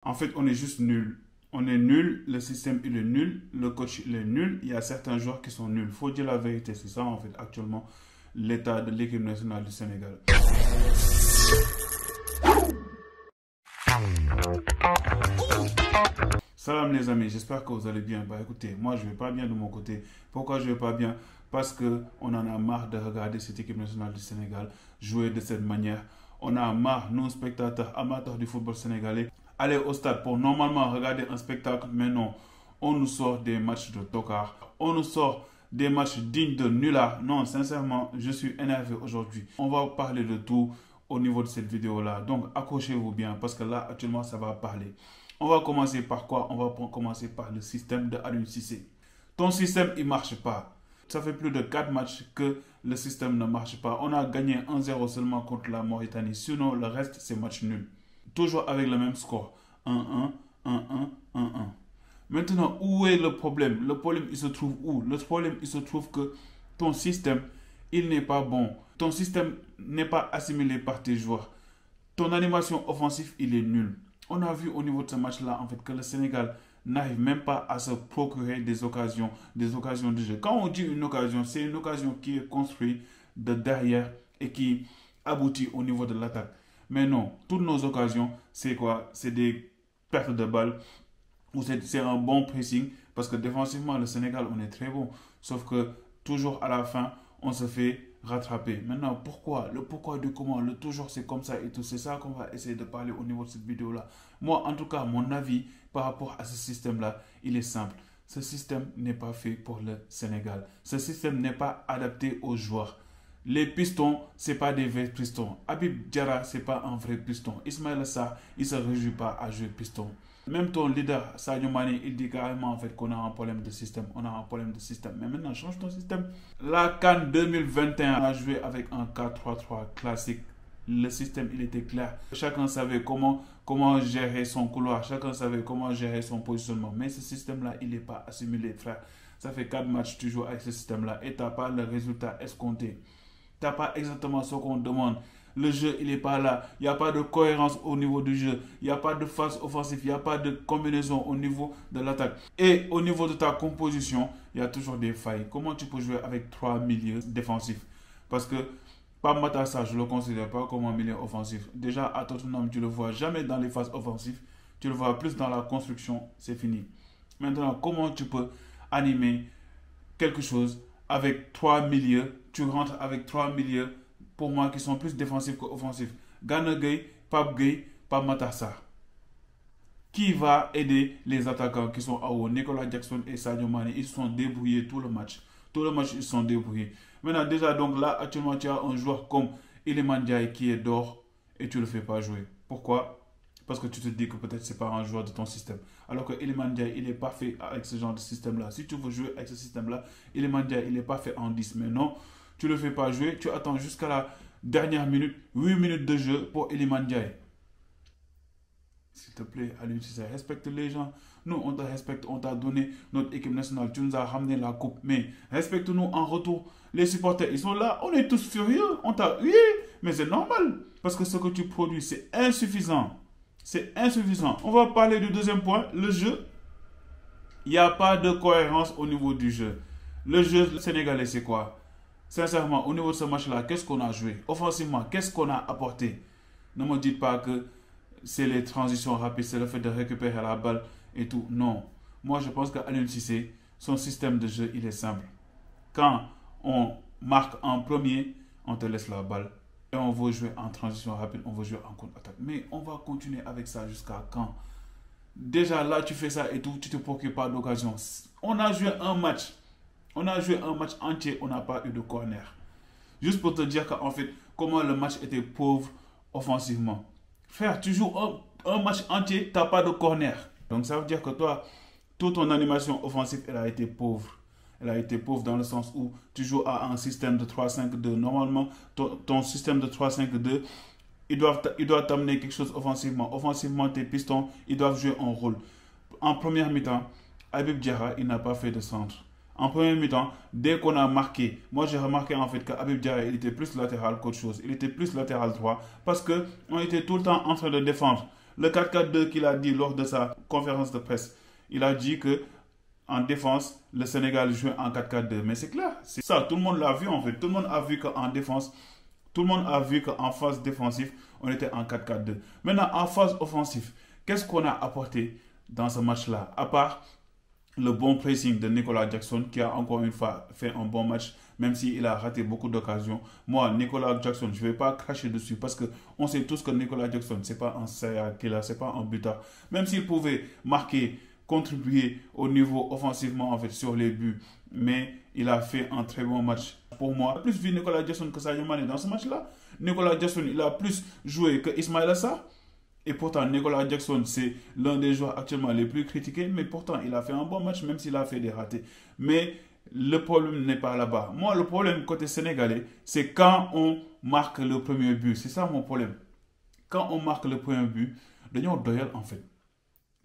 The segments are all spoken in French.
En fait, on est juste nul. On est nul, le système il est nul, le coach il est nul, il y a certains joueurs qui sont nuls. Il faut dire la vérité, c'est ça en fait actuellement l'état de l'équipe nationale du Sénégal. Salam les amis, j'espère que vous allez bien. Bah écoutez, moi je vais pas bien de mon côté. Pourquoi je vais pas bien? Parce que on en a marre de regarder cette équipe nationale du Sénégal jouer de cette manière. On a marre, nous spectateurs amateurs du football sénégalais, aller au stade pour normalement regarder un spectacle, mais non, on nous sort des matchs de tocard, on nous sort des matchs dignes de nullards. Non, sincèrement, je suis énervé aujourd'hui. On va parler de tout au niveau de cette vidéo-là. Donc, accrochez-vous bien parce que là, actuellement, ça va parler. On va commencer par quoi? On va commencer par le système de Aliou Cissé. Ton système, il ne marche pas. Ça fait plus de 4 matchs que le système ne marche pas. On a gagné 1-0 seulement contre la Mauritanie. Sinon, le reste, c'est match nul. Toujours avec le même score. 1-1, 1-1, 1-1. Maintenant, où est le problème? Le problème, il se trouve où? Le problème, il se trouve que ton système, il n'est pas bon. Ton système n'est pas assimilé par tes joueurs. Ton animation offensive, il est nul. On a vu au niveau de ce match-là, en fait, que le Sénégal n'arrive même pas à se procurer des occasions de jeu. Quand on dit une occasion, c'est une occasion qui est construite de derrière et qui aboutit au niveau de l'attaque. Mais non, toutes nos occasions, c'est quoi? C'est des pertes de balles ou c'est un bon pressing parce que défensivement, le Sénégal, on est très bon. Sauf que toujours à la fin, on se fait rattraper. Maintenant, pourquoi? Le pourquoi du comment, le toujours c'est comme ça et tout. C'est ça qu'on va essayer de parler au niveau de cette vidéo-là. Moi, en tout cas, mon avis par rapport à ce système-là, il est simple. Ce système n'est pas fait pour le Sénégal. Ce système n'est pas adapté aux joueurs. Les pistons, ce n'est pas des vrais pistons. Habib Diarra, ce n'est pas un vrai piston. Ismaïla Sarr, il ne se réjouit pas à jouer piston. Même ton leader, Sadio Mané, il dit carrément en fait qu'on a un problème de système. On a un problème de système. Mais maintenant, change ton système. La CAN 2021 a joué avec un 4-3-3 classique. Le système, il était clair. Chacun savait comment gérer son couloir. Chacun savait comment gérer son positionnement. Mais ce système-là, il n'est pas assimilé, frère. Ça fait 4 matchs que tu joues avec ce système-là et tu n'as pas le résultat escompté. Tu n'as pas exactement ce qu'on demande. Le jeu, il n'est pas là. Il n'y a pas de cohérence au niveau du jeu. Il n'y a pas de phase offensive. Il n'y a pas de combinaison au niveau de l'attaque. Et au niveau de ta composition, il y a toujours des failles. Comment tu peux jouer avec 3 milieux défensifs? Parce que Pape Matar Sarr, je ne le considère pas comme un milieu offensif. Déjà, à Tottenham, tu ne le vois jamais dans les phases offensives. Tu le vois plus dans la construction. C'est fini. Maintenant, comment tu peux animer quelque chose avec 3 milieux? Tu rentres avec 3 milieux, pour moi, qui sont plus défensifs qu'offensifs. Gana Gueye, Pape Gueye, Pape Matar Sarr. Qui va aider les attaquants qui sont à haut? Nicolas Jackson et Sadio Mané, ils se sont débrouillés tout le match. Tout le match, ils se sont débrouillés. Maintenant, déjà, donc là, actuellement, tu as un joueur comme Iliman Ndiaye qui est d'or et tu ne le fais pas jouer. Pourquoi? Parce que tu te dis que peut-être ce n'est pas un joueur de ton système. Alors que Iliman Ndiaye, il est parfait avec ce genre de système-là. Si tu veux jouer avec ce système-là, Iliman Ndiaye, il est parfait en 10. Mais non, tu ne le fais pas jouer. Tu attends jusqu'à la dernière minute, 8 minutes de jeu pour Iliman Ndiaye. S'il te plaît, Aliou Cissé, respecte les gens. Nous, on te respecte, on t'a donné notre équipe nationale. Tu nous as ramené la coupe. Mais respecte-nous en retour. Les supporters, ils sont là. On est tous furieux. On t'a hué. Mais c'est normal. Parce que ce que tu produis, c'est insuffisant. C'est insuffisant. On va parler du deuxième point, le jeu. Il n'y a pas de cohérence au niveau du jeu. Le jeu sénégalais, c'est quoi? Sincèrement, au niveau de ce match-là, qu'est-ce qu'on a joué? Offensivement, qu'est-ce qu'on a apporté? Ne me dites pas que c'est les transitions rapides, c'est le fait de récupérer la balle et tout. Non. Moi, je pense qu'Aliou Cissé, son système de jeu, il est simple. Quand on marque en premier, on te laisse la balle. Et on veut jouer en transition rapide, on veut jouer en contre-attaque. Mais on va continuer avec ça jusqu'à quand? Déjà là, tu fais ça et tout, tu ne te procures pas d'occasion. On a joué un match. On a joué un match entier, on n'a pas eu de corner. Juste pour te dire qu'en fait, comment le match était pauvre offensivement. Frère, tu joues un match entier, tu n'as pas de corner. Donc ça veut dire que toi, toute ton animation offensive, elle a été pauvre. Elle a été pauvre dans le sens où tu joues à un système de 3-5-2. Normalement, ton système de 3-5-2, il doit t'amener quelque chose offensivement. Offensivement, tes pistons, ils doivent jouer un rôle. En première mi-temps, Habib Diarra, il n'a pas fait de centre. En première mi-temps, dès qu'on a marqué, moi j'ai remarqué en fait qu'Habib Diarra, il était plus latéral qu'autre chose. Il était plus latéral droit parce qu'on était tout le temps en train de défendre. Le 4-4-2 qu'il a dit lors de sa conférence de presse, il a dit que en défense, le Sénégal jouait en 4-4-2. Mais c'est clair, c'est ça, tout le monde l'a vu en fait. Tout le monde a vu qu'en défense, tout le monde a vu qu'en phase défensive, on était en 4-4-2. Maintenant, en phase offensive, qu'est-ce qu'on a apporté dans ce match-là? À part le bon pressing de Nicolas Jackson, qui a encore une fois fait un bon match, même s'il a raté beaucoup d'occasions. Moi, Nicolas Jackson, je ne vais pas cracher dessus parce qu'on sait tous que Nicolas Jackson, ce n'est pas un serial killer, ce n'est pas un buteur. Même s'il pouvait marquer, contribuer au niveau offensivement en fait sur les buts, mais il a fait un très bon match. Pour moi, j'ai plus vu Nicolas Jackson que Sadio Mané dans ce match-là. Nicolas Jackson, il a plus joué que Ismaïla Sarr. Et pourtant, Nicolas Jackson, c'est l'un des joueurs actuellement les plus critiqués, mais pourtant, il a fait un bon match, même s'il a fait des ratés. Mais le problème n'est pas là-bas. Moi, le problème côté sénégalais, c'est quand on marque le premier but. C'est ça mon problème. Quand on marque le premier but, nous doyal en fait.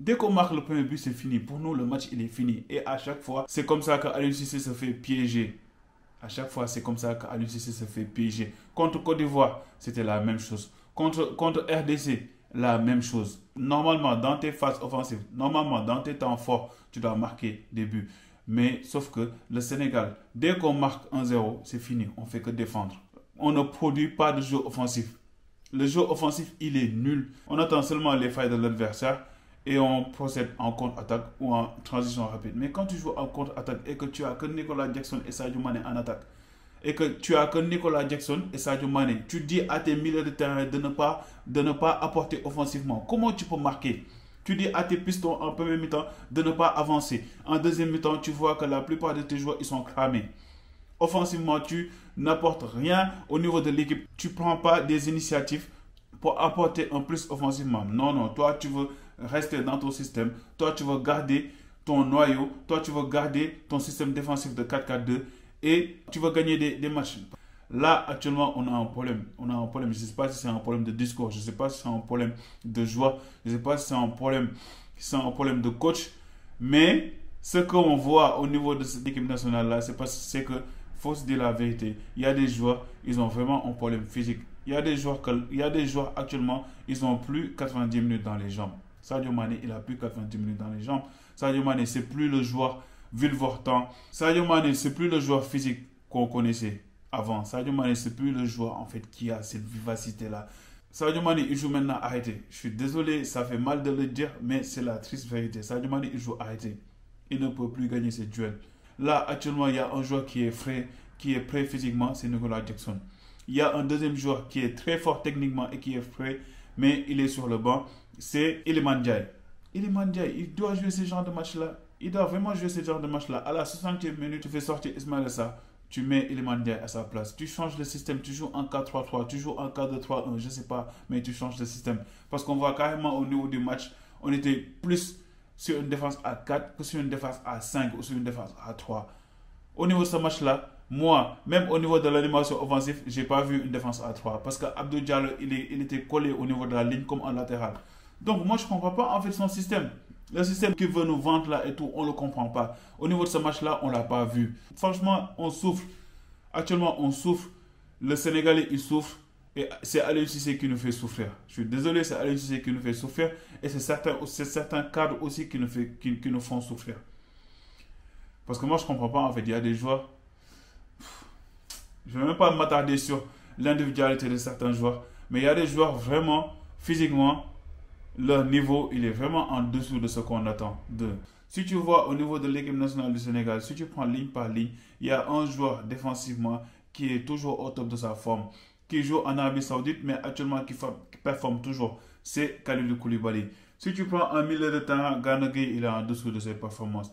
Dès qu'on marque le premier but, c'est fini. Pour nous, le match, il est fini. Et à chaque fois, c'est comme ça qu'Aliou Cissé se fait piéger. À chaque fois, c'est comme ça qu'Aliou Cissé se fait piéger. Contre Côte d'Ivoire, c'était la même chose. Contre RDC, la même chose. Normalement, dans tes phases offensives, normalement, dans tes temps forts, tu dois marquer des buts. Mais sauf que le Sénégal, dès qu'on marque 1-0, c'est fini. On ne fait que défendre. On ne produit pas de jeu offensif. Le jeu offensif, il est nul. On attend seulement les failles de l'adversaire et on procède en contre-attaque ou en transition rapide. Mais quand tu joues en contre-attaque et que tu as que Nicolas Jackson et Sadio Mané en attaque, et que tu as que Nicolas Jackson et Sadio Mané, tu dis à tes milieux de terrain de ne pas apporter offensivement. Comment tu peux marquer? Tu dis à tes pistons en premier mi-temps de ne pas avancer. En deuxième mi-temps, tu vois que la plupart de tes joueurs ils sont cramés. Offensivement, tu n'apportes rien au niveau de l'équipe. Tu ne prends pas des initiatives pour apporter un plus offensivement. Non, non, toi tu veux rester dans ton système. Toi tu veux garder ton noyau. Toi tu veux garder ton système défensif de 4-4-2 et tu veux gagner des matchs. Là, actuellement, on a un problème. On a un problème. Je ne sais pas si c'est un problème de discours. Je ne sais pas si c'est un problème de joie. Je ne sais pas si c'est un problème de coach. Mais ce qu'on voit au niveau de cette équipe nationale-là, c'est que, faut se dire la vérité, il y a des joueurs, ils ont vraiment un problème physique. Il y a des joueurs actuellement, ils n'ont plus 90 minutes dans les jambes. Sadio Mané, il n'a plus 90 minutes dans les jambes. Sadio Mané, c'est plus le joueur virevoltant. Sadio Mané, c'est plus le joueur physique qu'on connaissait avant. Sadio Mané, c'est plus le joueur en fait qui a cette vivacité-là. Sadio Mané, il joue maintenant arrêté. Je suis désolé, ça fait mal de le dire, mais c'est la triste vérité. Sadio Mané, il joue arrêté. Il ne peut plus gagner ses duels. Là, actuellement, il y a un joueur qui est frais, qui est prêt physiquement, c'est Nicolas Jackson. Il y a un deuxième joueur qui est très fort techniquement et qui est prêt, mais il est sur le banc, c'est Iliman Ndiaye. Iliman Ndiaye, il doit jouer ce genre de match-là. Il doit vraiment jouer ce genre de match-là. À la 60e minute, tu fais sortir Ismaïla Sarr, tu mets Iliman Ndiaye à sa place. Tu changes le système, tu joues en 4-3-3, tu joues en 4-2-3-1, je ne sais pas, mais tu changes le système. Parce qu'on voit carrément au niveau du match, on était plus sur une défense à 4 que sur une défense à 5 ou sur une défense à 3. Au niveau de ce match-là, moi, même au niveau de l'animation offensive, je n'ai pas vu une défense à 3. Parce qu'Abdou Diallo, il était collé au niveau de la ligne comme en latéral. Donc moi, je ne comprends pas en fait son système. Le système qu'il veut nous vendre là et tout, on ne le comprend pas. Au niveau de ce match-là, on ne l'a pas vu. Franchement, on souffre. Actuellement, on souffre. Le Sénégalais, il souffre. Et c'est Aliou Cissé qui nous fait souffrir. Je suis désolé, c'est Aliou Cissé qui nous fait souffrir. Et c'est certains cadres aussi qui nous font souffrir. Parce que moi, je ne comprends pas, en fait. Il y a des joueurs... Je ne vais même pas m'attarder sur l'individualité de certains joueurs. Mais il y a des joueurs vraiment, physiquement, leur niveau, il est vraiment en dessous de ce qu'on attend d'eux. Si tu vois au niveau de l'équipe nationale du Sénégal, si tu prends ligne par ligne, il y a un joueur défensivement qui est toujours au top de sa forme, qui joue en Arabie Saoudite, mais actuellement qui performe toujours. C'est Kalidou Koulibaly. Si tu prends un milieu de terrain, Gana Gueye, il est en dessous de ses performances.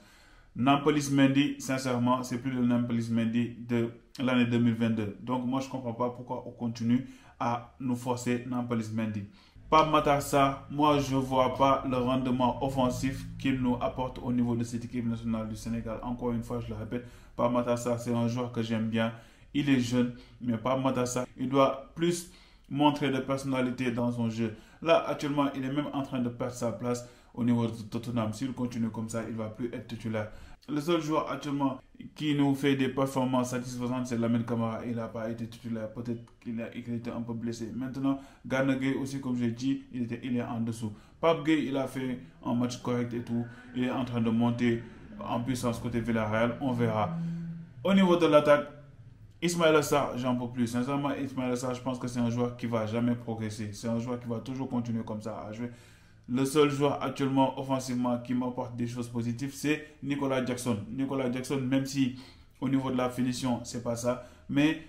Nampalys Mendy, sincèrement, c'est plus le Nampalys Mendy de l'année 2022. Donc moi, je ne comprends pas pourquoi on continue à nous forcer Nampalys Mendy. Pape Matar Sarr, moi je ne vois pas le rendement offensif qu'il nous apporte au niveau de cette équipe nationale du Sénégal. Encore une fois, je le répète, Pape Matar Sarr, c'est un joueur que j'aime bien. Il est jeune, mais Pape Matar Sarr, il doit plus montrer de personnalité dans son jeu. Là, actuellement, il est même en train de perdre sa place au niveau de Tottenham. S'il continue comme ça, il ne va plus être titulaire. Le seul joueur actuellement qui nous fait des performances satisfaisantes, c'est Lamine Camara. Il n'a pas été titulaire. Peut-être qu'il était un peu blessé. Maintenant, Gana Gueye aussi, comme j'ai dit, il est en dessous. Pape Gueye, il a fait un match correct et tout. Il est en train de monter en puissance côté Villarreal. On verra. Au niveau de l'attaque, Ismaïla Sarr, j'en peux plus. Sincèrement, Ismaïla Sarr, je pense que c'est un joueur qui va jamais progresser. C'est un joueur qui va toujours continuer comme ça à jouer. Le seul joueur actuellement offensivement qui m'apporte des choses positives, c'est Nicolas Jackson. Nicolas Jackson, même si au niveau de la finition, c'est pas ça, mais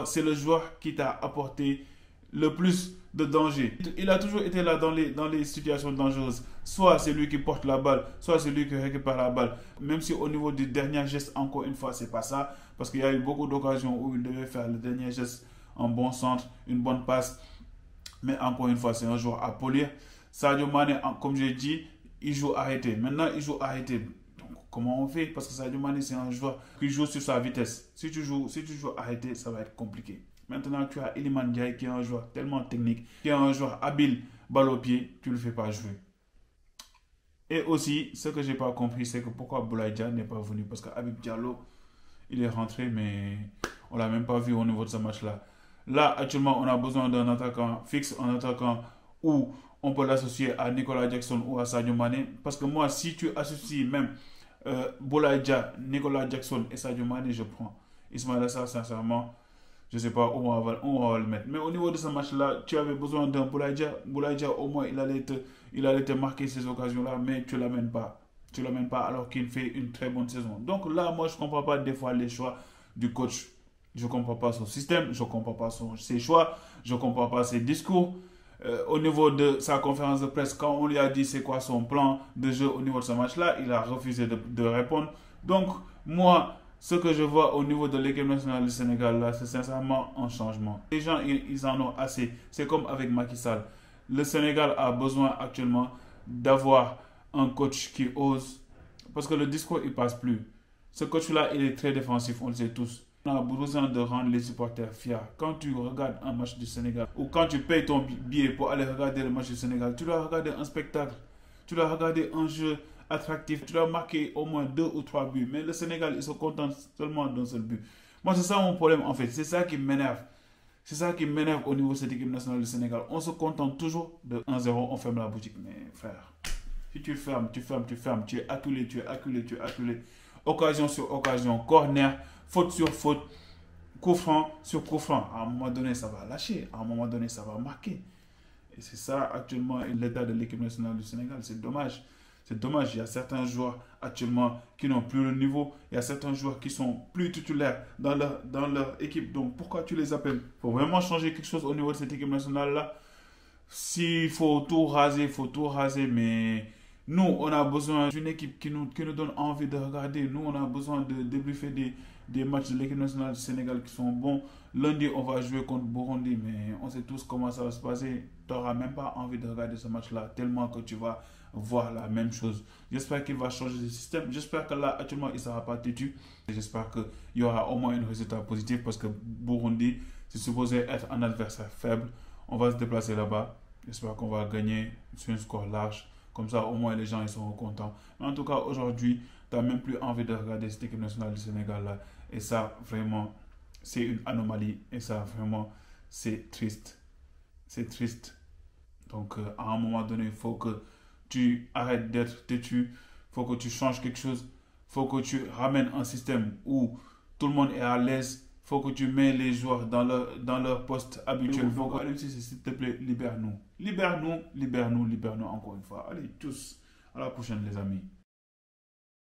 c'est le joueur qui t'a apporté le plus de danger. Il a toujours été là dans les situations dangereuses. Soit c'est lui qui porte la balle, soit c'est lui qui récupère la balle. Même si au niveau du dernier geste, encore une fois, c'est pas ça. Parce qu'il y a eu beaucoup d'occasions où il devait faire le dernier geste, un bon centre, une bonne passe. Mais encore une fois, c'est un joueur à polir. Sadio Mané, comme j'ai dit, il joue arrêté. Maintenant, il joue arrêté. Donc, comment on fait? Parce que Sadio Mané, c'est un joueur qui joue sur sa vitesse. Si tu joues arrêté, ça va être compliqué. Maintenant, tu as Iliman Ndiaye qui est un joueur tellement technique, qui est un joueur habile, balle au pied, tu ne le fais pas jouer. Et aussi, ce que je n'ai pas compris, c'est que pourquoi Boulaye Dia n'est pas venu. Parce qu'Habib Diallo, il est rentré, mais on ne l'a même pas vu au niveau de ce match-là. Là, actuellement, on a besoin d'un attaquant fixe, un attaquant où on peut l'associer à Nicolas Jackson ou à Sadio Mané. Parce que moi, si tu associes même Boulaye Dia, Nicolas Jackson et Sadio Mané, je prends. Ismaïla Sarr, sincèrement, je ne sais pas où on va le mettre. Mais au niveau de ce match-là, tu avais besoin d'un Boulaye Dia. Boulaye Dia, au moins, il allait te marquer ces occasions-là, mais tu ne l'amènes pas. Tu ne l'amènes pas alors qu'il fait une très bonne saison. Donc là, moi, je ne comprends pas des fois les choix du coach. Je ne comprends pas son système, je ne comprends pas ses choix, je ne comprends pas ses discours. Au niveau de sa conférence de presse, quand on lui a dit c'est quoi son plan de jeu au niveau de ce match-là, il a refusé de répondre. Donc, moi, ce que je vois au niveau de l'équipe nationale du Sénégal, là, c'est sincèrement un changement. Les gens, ils en ont assez. C'est comme avec Macky Sall. Le Sénégal a besoin actuellement d'avoir un coach qui ose. Parce que le discours, il ne passe plus. Ce coach-là, il est très défensif, on le sait tous. On a besoin de rendre les supporters fiers. Quand tu regardes un match du Sénégal ou quand tu payes ton billet pour aller regarder le match du Sénégal, tu dois regarder un spectacle, tu dois regarder un jeu attractif, tu dois marquer au moins 2 ou 3 buts. Mais le Sénégal, ils se contentent seulement d'un seul but. Moi, c'est ça mon problème en fait. C'est ça qui m'énerve. C'est ça qui m'énerve au niveau de cette équipe nationale du Sénégal. On se contente toujours de 1-0, on ferme la boutique. Mais frère, si tu fermes, tu es acculé, tu es acculé. Occasion sur occasion, corner, faute sur faute, coup franc sur coup franc. À un moment donné, ça va lâcher. À un moment donné, ça va marquer. Et c'est ça actuellement l'état de l'équipe nationale du Sénégal. C'est dommage. C'est dommage. Il y a certains joueurs actuellement qui n'ont plus le niveau. Il y a certains joueurs qui sont plus titulaires dans leur équipe. Donc pourquoi tu les appelles? Il faut vraiment changer quelque chose au niveau de cette équipe nationale-là. S'il faut tout raser, il faut tout raser. Mais nous, on a besoin d'une équipe qui nous donne envie de regarder. Nous, on a besoin de débriefer des matchs de l'équipe nationale du Sénégal qui sont bons. Lundi, on va jouer contre Burundi, mais on sait tous comment ça va se passer. Tu n'auras même pas envie de regarder ce match-là, tellement que tu vas voir la même chose. J'espère qu'il va changer de système. J'espère que là, actuellement, il ne sera pas têtu. J'espère qu'il y aura au moins un résultat positif parce que Burundi, c'est supposé être un adversaire faible. On va se déplacer là-bas. J'espère qu'on va gagner sur un score large. Comme ça, au moins, les gens ils seront contents. Mais en tout cas, aujourd'hui, tu n'as même plus envie de regarder cette équipe nationale du Sénégal là. Et ça, vraiment, c'est une anomalie. Et ça, vraiment, c'est triste. C'est triste. Donc, à un moment donné, il faut que tu arrêtes d'être têtu. Il faut que tu changes quelque chose. Il faut que tu ramènes un système où tout le monde est à l'aise. Il faut que tu mets les joueurs dans leur poste habituel. Donc, allez, s'il te plaît, libère-nous. Libère-nous encore une fois. Allez, tous. À la prochaine, les amis.